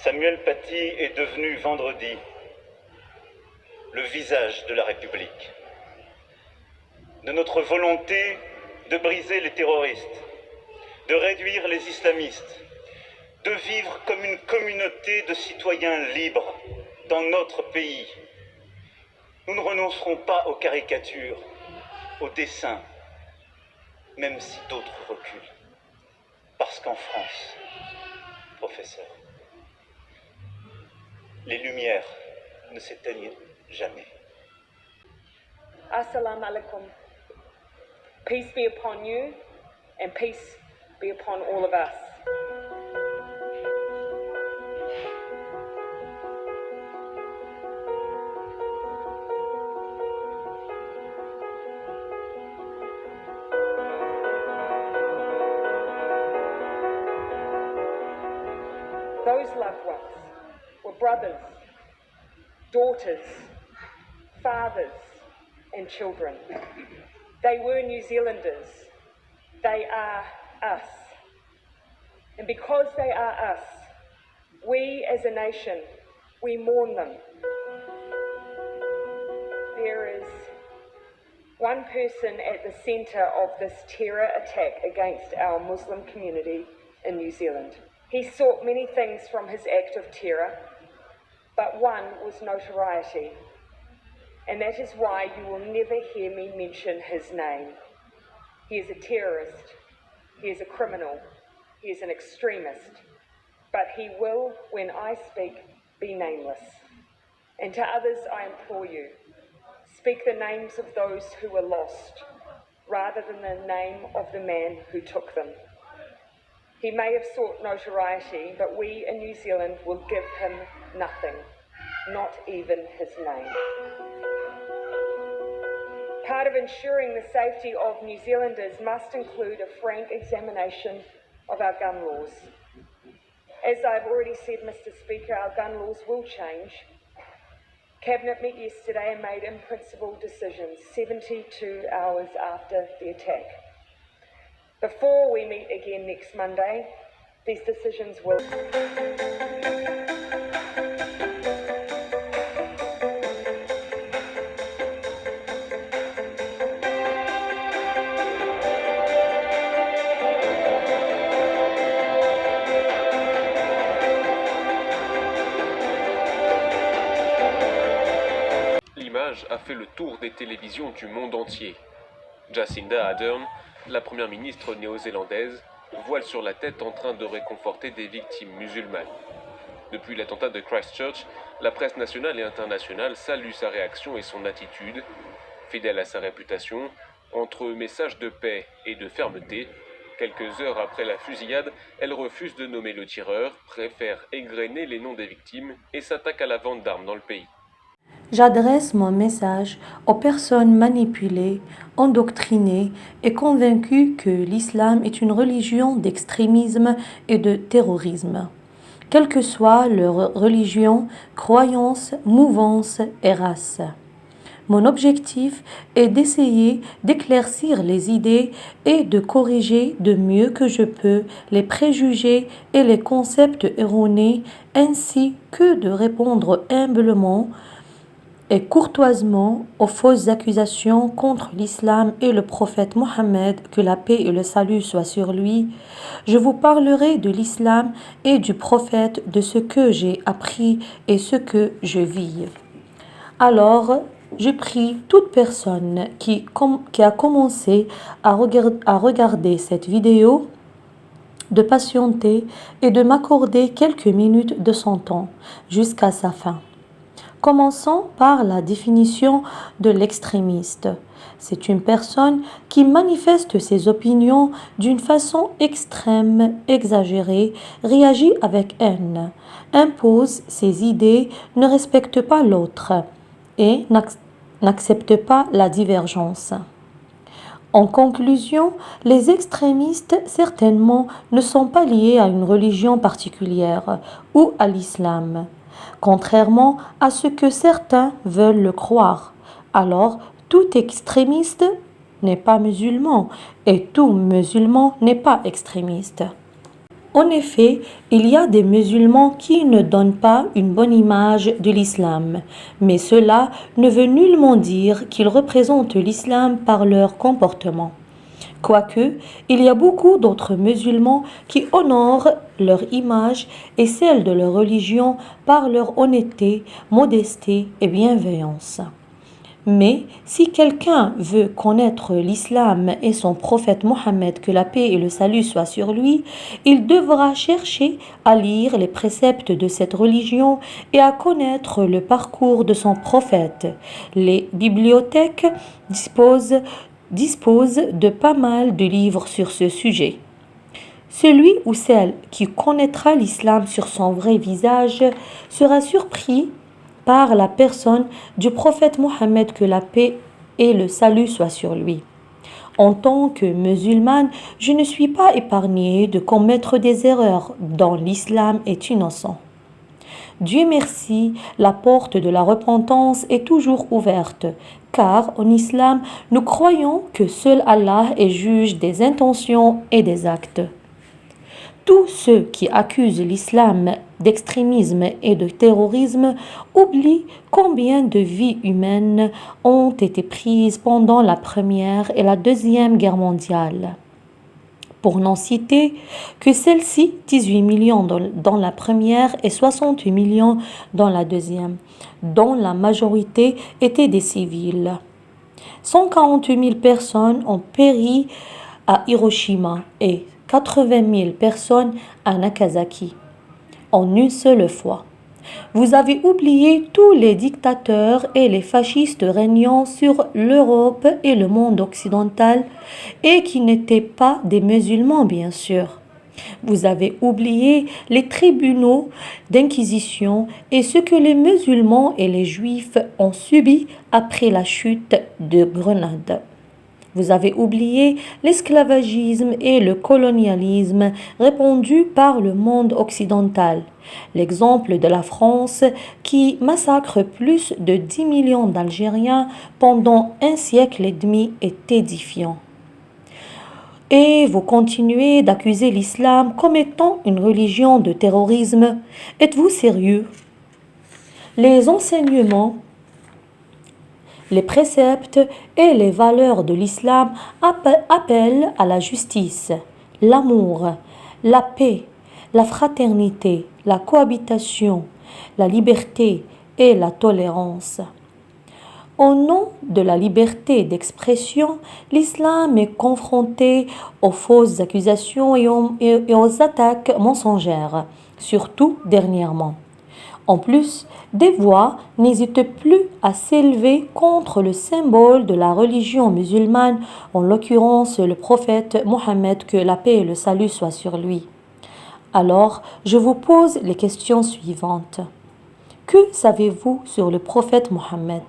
Samuel Paty est devenu vendredi le visage de la République, de notre volonté de briser les terroristes, de réduire les islamistes, de vivre comme une communauté de citoyens libres dans notre pays. Nous ne renoncerons pas aux caricatures, aux dessins, même si d'autres reculent. Parce qu'en France, professeur, les lumières ne s'éteignent jamais. Assalamu alaikum. Peace be upon you and peace be upon all of us. Those loved ones were brothers, daughters, fathers, and children. They were New Zealanders. They are us. And because they are us, we as a nation, we mourn them. There is one person at the centre of this terror attack against our Muslim community in New Zealand. He sought many things from his act of terror, but one was notoriety. And that is why you will never hear me mention his name. He is a terrorist, he is a criminal, he is an extremist, but he will, when I speak, be nameless. And to others I implore you, speak the names of those who were lost, rather than the name of the man who took them. He may have sought notoriety, but we in New Zealand will give him nothing, not even his name. Part of ensuring the safety of New Zealanders must include a frank examination of our gun laws. As I've already said, Mr. Speaker, our gun laws will change. Cabinet met yesterday and made in-principle decisions 72 hours after the attack. Before we meet again next Monday, these decisions will... L'image a fait le tour des télévisions du monde entier. Jacinda Ardern, la première ministre néo-zélandaise, voile sur la tête en train de réconforter des victimes musulmanes. Depuis l'attentat de Christchurch, la presse nationale et internationale salue sa réaction et son attitude. Fidèle à sa réputation, entre messages de paix et de fermeté, quelques heures après la fusillade, elle refuse de nommer le tireur, préfère égrener les noms des victimes et s'attaque à la vente d'armes dans le pays. J'adresse mon message aux personnes manipulées, endoctrinées et convaincues que l'islam est une religion d'extrémisme et de terrorisme. Quelle que soit leur religion, croyance, mouvance et race. Mon objectif est d'essayer d'éclaircir les idées et de corriger de mieux que je peux les préjugés et les concepts erronés, ainsi que de répondre humblement et courtoisement aux fausses accusations contre l'islam et le prophète Mohammed, que la paix et le salut soient sur lui. Je vous parlerai de l'islam et du prophète, de ce que j'ai appris et ce que je vis. Alors, je prie toute personne qui a commencé à regarder cette vidéo de patienter et de m'accorder quelques minutes de son temps jusqu'à sa fin. Commençons par la définition de l'extrémiste. C'est une personne qui manifeste ses opinions d'une façon extrême, exagérée, réagit avec haine, impose ses idées, ne respecte pas l'autre et n'accepte pas la divergence. En conclusion, les extrémistes certainement ne sont pas liés à une religion particulière ou à l'islam, contrairement à ce que certains veulent le croire. Alors, tout extrémiste n'est pas musulman et tout musulman n'est pas extrémiste. En effet, il y a des musulmans qui ne donnent pas une bonne image de l'islam, mais cela ne veut nullement dire qu'ils représentent l'islam par leur comportement. Quoique, il y a beaucoup d'autres musulmans qui honorent leur image et celle de leur religion par leur honnêteté, modestie et bienveillance. Mais si quelqu'un veut connaître l'islam et son prophète Mohammed, que la paix et le salut soient sur lui, il devra chercher à lire les préceptes de cette religion et à connaître le parcours de son prophète. Les bibliothèques disposent de pas mal de livres sur ce sujet. Celui ou celle qui connaîtra l'islam sur son vrai visage sera surpris par la personne du prophète Mohammed, que la paix et le salut soient sur lui. En tant que musulmane, je ne suis pas épargnée de commettre des erreurs dont l'islam est innocent. Dieu merci, la porte de la repentance est toujours ouverte, car en islam, nous croyons que seul Allah est juge des intentions et des actes. Tous ceux qui accusent l'islam d'extrémisme et de terrorisme oublient combien de vies humaines ont été prises pendant la Première et la Deuxième Guerre mondiale. Pour n'en citer que celle-ci, 18 millions dans la première et 68 millions dans la deuxième, dont la majorité étaient des civils. 148 000 personnes ont péri à Hiroshima et 80 000 personnes à Nagasaki, en une seule fois. Vous avez oublié tous les dictateurs et les fascistes régnant sur l'Europe et le monde occidental et qui n'étaient pas des musulmans, bien sûr. Vous avez oublié les tribunaux d'inquisition et ce que les musulmans et les juifs ont subi après la chute de Grenade. Vous avez oublié l'esclavagisme et le colonialisme répandus par le monde occidental. L'exemple de la France qui massacre plus de 10 millions d'Algériens pendant un siècle et demi est édifiant. Et vous continuez d'accuser l'islam comme étant une religion de terrorisme. Êtes-vous sérieux? Les enseignements, les préceptes et les valeurs de l'islam appellent à la justice, l'amour, la paix, la fraternité, la cohabitation, la liberté et la tolérance. Au nom de la liberté d'expression, l'islam est confronté aux fausses accusations et aux attaques mensongères, surtout dernièrement. En plus, des voix n'hésitent plus à s'élever contre le symbole de la religion musulmane, en l'occurrence le prophète Mohammed, que la paix et le salut soient sur lui. Alors, je vous pose les questions suivantes. Que savez-vous sur le prophète Mohammed?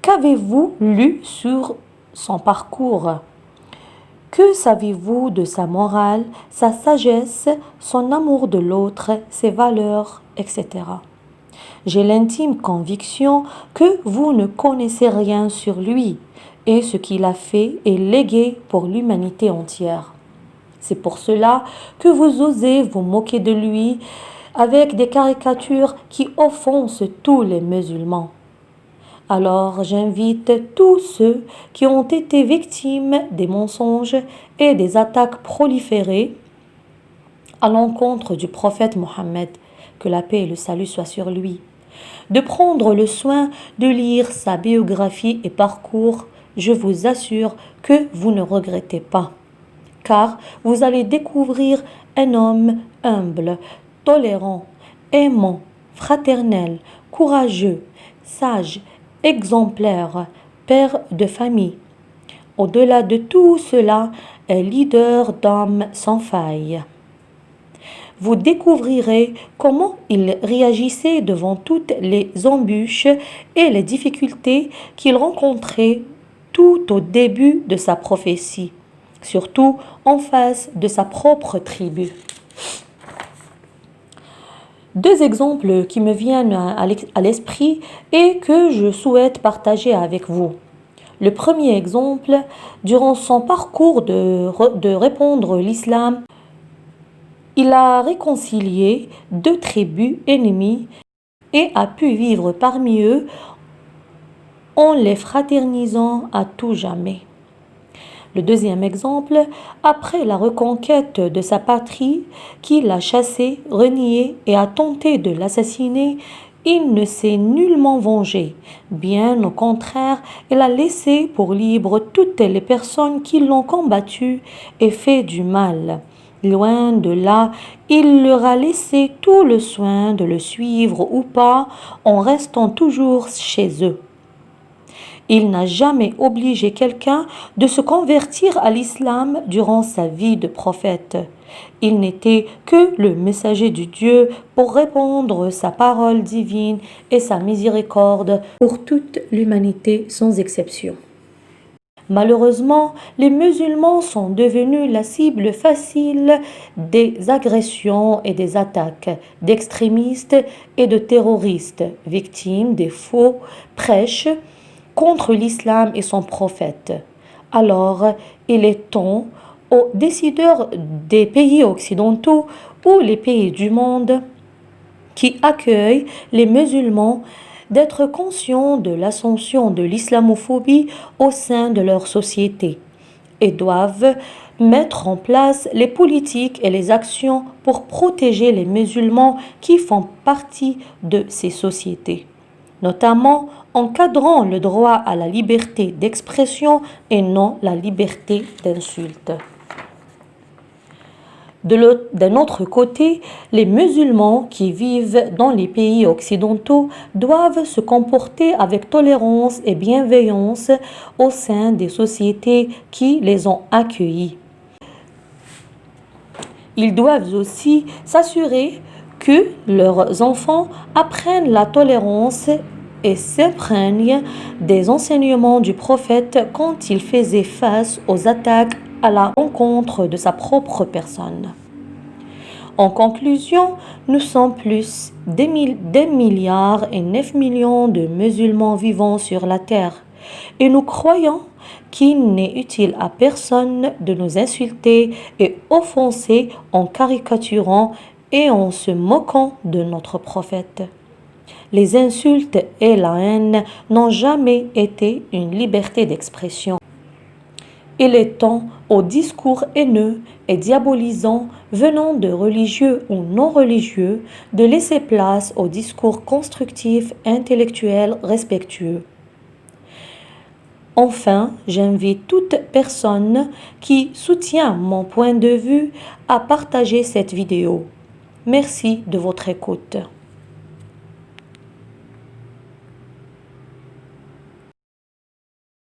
Qu'avez-vous lu sur son parcours? Que savez-vous de sa morale, sa sagesse, son amour de l'autre, ses valeurs, etc. J'ai l'intime conviction que vous ne connaissez rien sur lui et ce qu'il a fait et légué pour l'humanité entière. C'est pour cela que vous osez vous moquer de lui avec des caricatures qui offensent tous les musulmans. Alors j'invite tous ceux qui ont été victimes des mensonges et des attaques proliférées à l'encontre du prophète Mohammed, que la paix et le salut soient sur lui, de prendre le soin de lire sa biographie et parcours. Je vous assure que vous ne regrettez pas, car vous allez découvrir un homme humble, tolérant, aimant, fraternel, courageux, sage, exemplaire, père de famille. Au-delà de tout cela, un leader d'âme sans faille. Vous découvrirez comment il réagissait devant toutes les embûches et les difficultés qu'il rencontrait tout au début de sa prophétie, surtout en face de sa propre tribu. Deux exemples qui me viennent à l'esprit et que je souhaite partager avec vous. Le premier exemple, durant son parcours de répandre l'islam, Il a réconcilié deux tribus ennemies et a pu vivre parmi eux en les fraternisant à tout jamais. Le deuxième exemple, après la reconquête de sa patrie, qui l'a chassé, renié et a tenté de l'assassiner, il ne s'est nullement vengé. Bien au contraire, il a laissé pour libre toutes les personnes qui l'ont combattu et fait du mal. Loin de là, il leur a laissé tout le soin de le suivre ou pas, en restant toujours chez eux. Il n'a jamais obligé quelqu'un de se convertir à l'islam durant sa vie de prophète. Il n'était que le messager de Dieu pour répandre sa parole divine et sa miséricorde pour toute l'humanité sans exception. Malheureusement, les musulmans sont devenus la cible facile des agressions et des attaques d'extrémistes et de terroristes, victimes des faux prêches contre l'islam et son prophète. Alors, il est temps aux décideurs des pays occidentaux ou les pays du monde qui accueillent les musulmans d'être conscients de l'ascension de l'islamophobie au sein de leur société et doivent mettre en place les politiques et les actions pour protéger les musulmans qui font partie de ces sociétés, notamment encadrant le droit à la liberté d'expression et non la liberté d'insulte. D'un autre côté, les musulmans qui vivent dans les pays occidentaux doivent se comporter avec tolérance et bienveillance au sein des sociétés qui les ont accueillis. Ils doivent aussi s'assurer que leurs enfants apprennent la tolérance et s'imprègnent des enseignements du prophète quand il faisait face aux attaques à la rencontre de sa propre personne. En conclusion, nous sommes plus d'1 milliard et 9 millions de musulmans vivant sur la terre et nous croyons qu'il n'est utile à personne de nous insulter et offenser en caricaturant et en se moquant de notre prophète. Les insultes et la haine n'ont jamais été une liberté d'expression. Il est temps aux discours haineux et diabolisants venant de religieux ou non religieux de laisser place aux discours constructifs, intellectuels, respectueux. Enfin, j'invite toute personne qui soutient mon point de vue à partager cette vidéo. Merci de votre écoute.